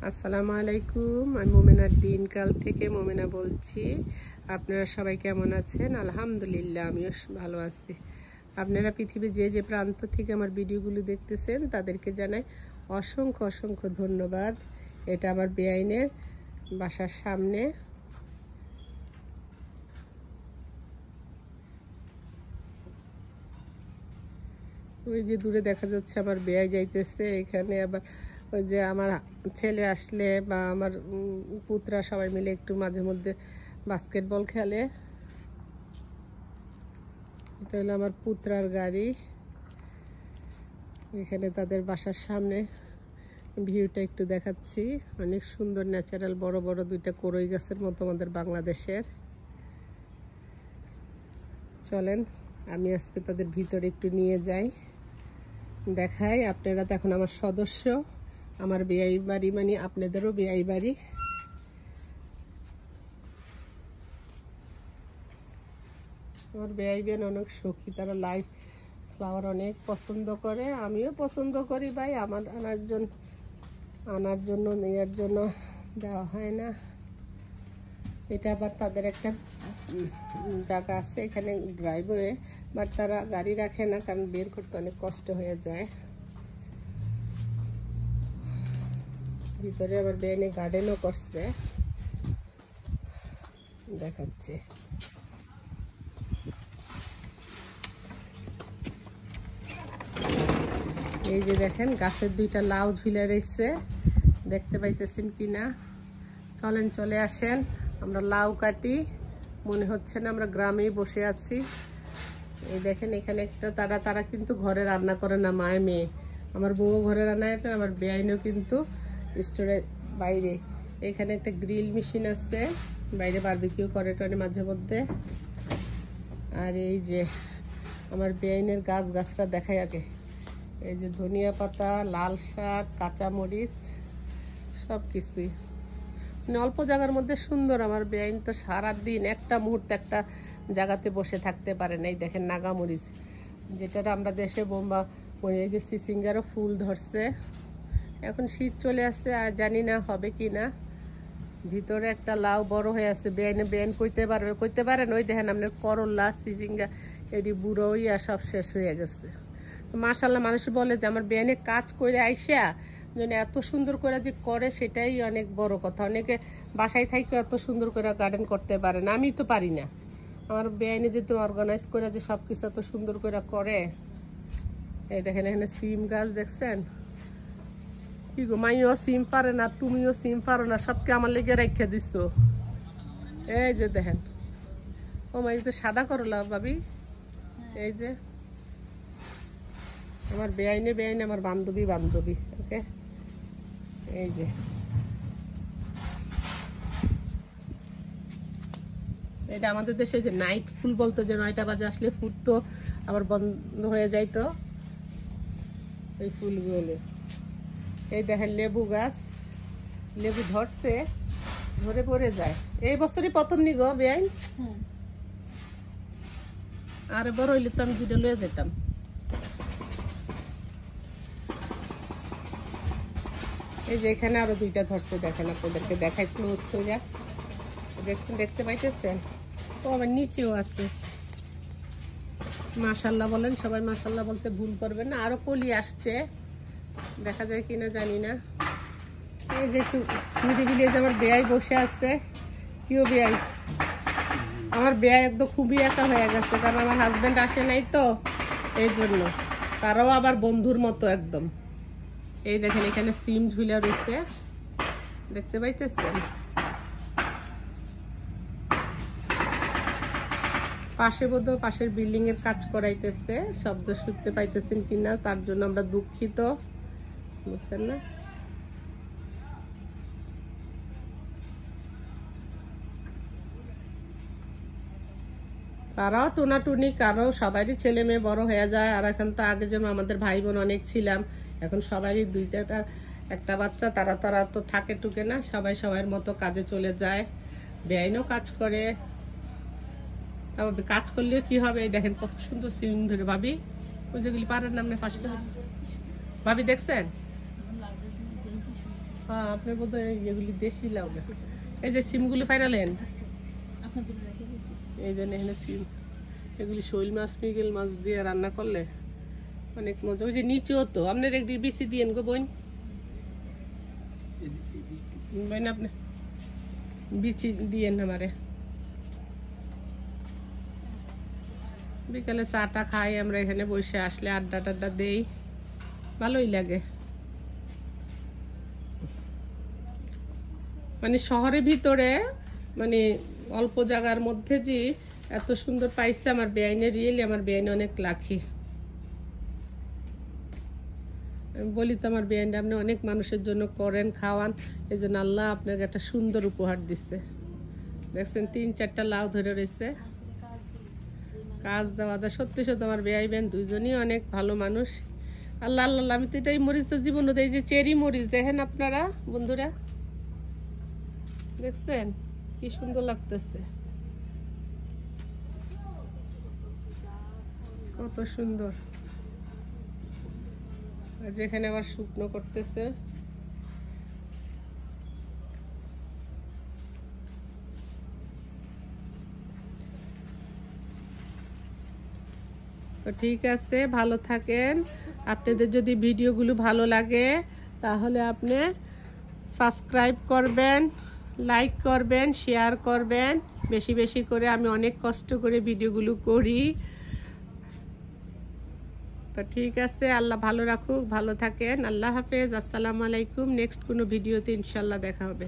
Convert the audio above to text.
আসসালামু আলাইকুম। আমি মোমেনার দিনকাল থেকে মোমেনা বলছি। আপনারা সবাই কেমন আছেন? আলহামদুলিল্লাহ, আমিও ভালো আছি। আপনারা পৃথিবীর যে যে প্রান্ত থেকে আমার ভিডিওগুলো দেখতেছেন তাদেরকে জানাই অসংখ্য অসংখ্য ধন্যবাদ। এটা আমার বেআইনের বাসার সামনে। ওই যে দূরে দেখা যাচ্ছে আমার বেআই যাইতেছে। এখানে আবার ওই যে আমার ছেলে আসলে বা আমার পুত্রা সবাই মিলে একটু মাঝে মধ্যে বাস্কেটবল খেলে। এটা হলো আমার পুত্রার গাড়ি। এখানে তাদের বাসার সামনে ভিউটা একটু দেখাচ্ছি। অনেক সুন্দর ন্যাচারাল, বড় বড় দুইটা কড়ই গাছের মতো আমাদের বাংলাদেশের। চলেন আমি আজকে তাদের ভিতরে একটু নিয়ে যাই, দেখাই। আপনারা তো এখন আমার সদস্য, আমার বেআই বাড়ি মানে আপনাদেরও বেআই বাড়ি। আমার বেআই বেন অনেক সখী, তারা লাইফ ফ্লাওয়ার অনেক পছন্দ করে, আমিও পছন্দ করি ভাই। আমার আনার জন্য নেওয়ার জন্য দেওয়া হয় না। এটা আবার তাদের একটা জায়গা আছে এখানে ড্রাইভওয়ে, বাট তারা গাড়ি রাখে না কারণ বের করতে অনেক কষ্ট হয়ে যায়। ভিতরে আবার বেআইনে গার্ডেনও করছে, দেখাচ্ছে। এই যে দেখেন গাছের দুইটা লাউ ঝুলে রয়েছে, দেখতে পাইতেছেন কিনা? চলেন চলে আসেন, আমরা লাউ কাটি। মনে হচ্ছে না আমরা গ্রামেই বসে আছি। এই দেখেন এখানে একটা তারা কিন্তু ঘরে রান্না করে না, মায়ে মেয়ে। আমার বউ ঘরে রান্না করে, আমার বেআইনও কিন্তু স্টোরে বাইরে। এখানে একটা গ্রিল মেশিন আছে, বাইরে বারবিকিউ করে টনে মাঝে মধ্যে। আর এই যে আমার বেআইনের গাছরা দেখাই আগে। এই যে ধনিয়া পাতা, লাল শাক, কাঁচামরিচ, সব কিছুই মানে অল্প জায়গার মধ্যে সুন্দর। আমার বেআইন তো সারাদিন একটা মুহূর্তে একটা জায়গাতে বসে থাকতে পারে না। এই দেখেন নাগামরিচ, যেটা আমরা দেশে বোম্বা মরি। এই যে সিসিঙ্গারও ফুল ধরছে। এখন শীত চলে আসছে, আর জানি না হবে কি না। ভিতরে একটা লাউ বড় হয়ে আছে, বেআইন কইতে পারেন। ওই দেখেন আপনার করল্লা, সিসিঙ্গা এটি বুড়ো হইয়া সব শেষ হয়ে গেছে। মাশাআল্লাহ, মানুষ বলে যে আমার বেআইনে কাজ করে আইসা যেন এত সুন্দর করে যে করে, সেটাই অনেক বড় কথা। অনেকে বাসায় থাকি এত সুন্দর করে গার্ডেন করতে পারে না, আমি তো পারি না। আমার বেআইনে যেহেতু অর্গানাইজ করে যে সবকিছু এত সুন্দর করে করে। এই দেখেন এখানে সিম গাছ দেখছেন কি গো, মাইও সিম পারে না, তুমিও সিম পারো না, সবকে আমার লেগে রেখে দিচ্ছ। এই যে দেখেন, ও মাই তো সাদা করলা ভাবি। এই যে আমার বেআইনে আমার বান্ধবী ওকে। এই যে এটা আমাদের দেশে যে নাইট ফুল বলতো, যে 9টা বাজে আসলে ফুটতো আবার বন্ধ হয়ে যাইতো এই ফুলগুলো। এই দেখেন লেবু গাছ, লেবু ধরছে, ধরে পড়ে যায়। এই বছরই প্রথম নি গো বেআইন, আর বড় হইলে তো আমি দুটো লয়ে যেতাম। এই যে এখানে আরো দুইটা ধরছে, দেখেন আপনাদেরকে দেখাই ক্লোজ করে। দেখতে পাইতেছেন? ও আবার নিচেও আছে। মাশাআল্লাহ বলেন সবাই, মাশাআল্লাহ বলতে ভুল করবেন না। আরো কলি আসছে, দেখা যায় কিনা জানি না। এই যে একটু নিরিবিলি আমার বেআই বসে আছে। কেউ বেআই, আমার বেআই একদম খুবই একা হয়ে গেছে, কারণ আমার হাজবেন্ড আসে নাই তো, এই জন্য। তারাও আবার বন্ধুর মতো একদম। এই দেখেন এখানে সিম ঝুলে রয়েছে, দেখতে পাইতেছেন? পাশে বোধহয় পাশের বিল্ডিং এর কাজ করাইতেছে, শব্দ শুনতে পাইতেছেন কিনা তার জন্য আমরা দুঃখিত, বুঝছেন না? তারাও টুনাটুনি, কারো সবারই ছেলে মেয়ে বড় হয়ে যায়। আর এখন তো আগে যেমন আমাদের ভাই বোন অনেক ছিলাম, এখন সবারই দুইটা একটা বাচ্চা। তারা তো থাকে টুকে না, সবাই সবার মতো কাজে চলে যায়। বেআইনও কাজ করে, কাজ করলেও কি হবে? দেখেন কত সুন্দর সিম ধরে ভাবি, ওই যেগুলি পারেন না আপনি পাশে ভাবি, দেখছেন? হ্যাঁ আপনার বোধহয় এগুলি দেশি লাউ না। এই যে সিমগুলি ফাইনালেন এই যে এখানে সিম, এগুলি শৈল মাছ মৃগেল মাছ দিয়ে রান্না করলে অনেক মজা। ওই যে নিচেও তো আপনার একটি বিচি দিয়েন গো বোন, বোন আপনি বিচি দিয়েন আমারে। বিকালে চাটা খাই আমরা এখানে বসে, আসলে আড্ডা টাড্ডা দেই, ভালোই লাগে। মানে শহরের ভিতরে মানে অল্প জায়গার মধ্যে যে এত সুন্দর পাইছে আমার বেআইনে, রিয়েলি আমার বেআইনে অনেক লাকি। আমি বলি তো আমার বেআইনে আপনি অনেক মানুষের জন্য করেন, খাওয়ান, এই জন্য আল্লাহ আপনাকে একটা সুন্দর উপহার দিচ্ছে। দেখছেন 3-4টা লাউ ধরে রয়েছে, কাজ দেওয়া দা। সত্যি সত্যি আমার বেআই বেন দুইজনই অনেক ভালো মানুষ। আল্লাহ আল্লাহ। আমি তো এটাই মরিচ তো জীবনে দেয়, যে চেরি মরিচ দেখেন আপনারা বন্ধুরা, দেখছেন কি সুন্দর লাগতেছে, কত সুন্দর। যেখানে আবার শুকনো করতেছে। তো ঠিক আছে, ভালো থাকেন। আপনাদের যদি ভিডিওগুলো ভালো লাগে তাহলে আপনি সাবস্ক্রাইব করবেন, লাইক করবেন, শেয়ার করবেন বেশি বেশি করে। আমি অনেক কষ্ট করে ভিডিওগুলো করি। তো ঠিক আছে, আল্লাহ ভালো রাখুক, ভালো থাকেন। আল্লাহ হাফেজ, আসসালামু আলাইকুম। নেক্সট কোনো ভিডিওতে ইনশাল্লাহ দেখা হবে।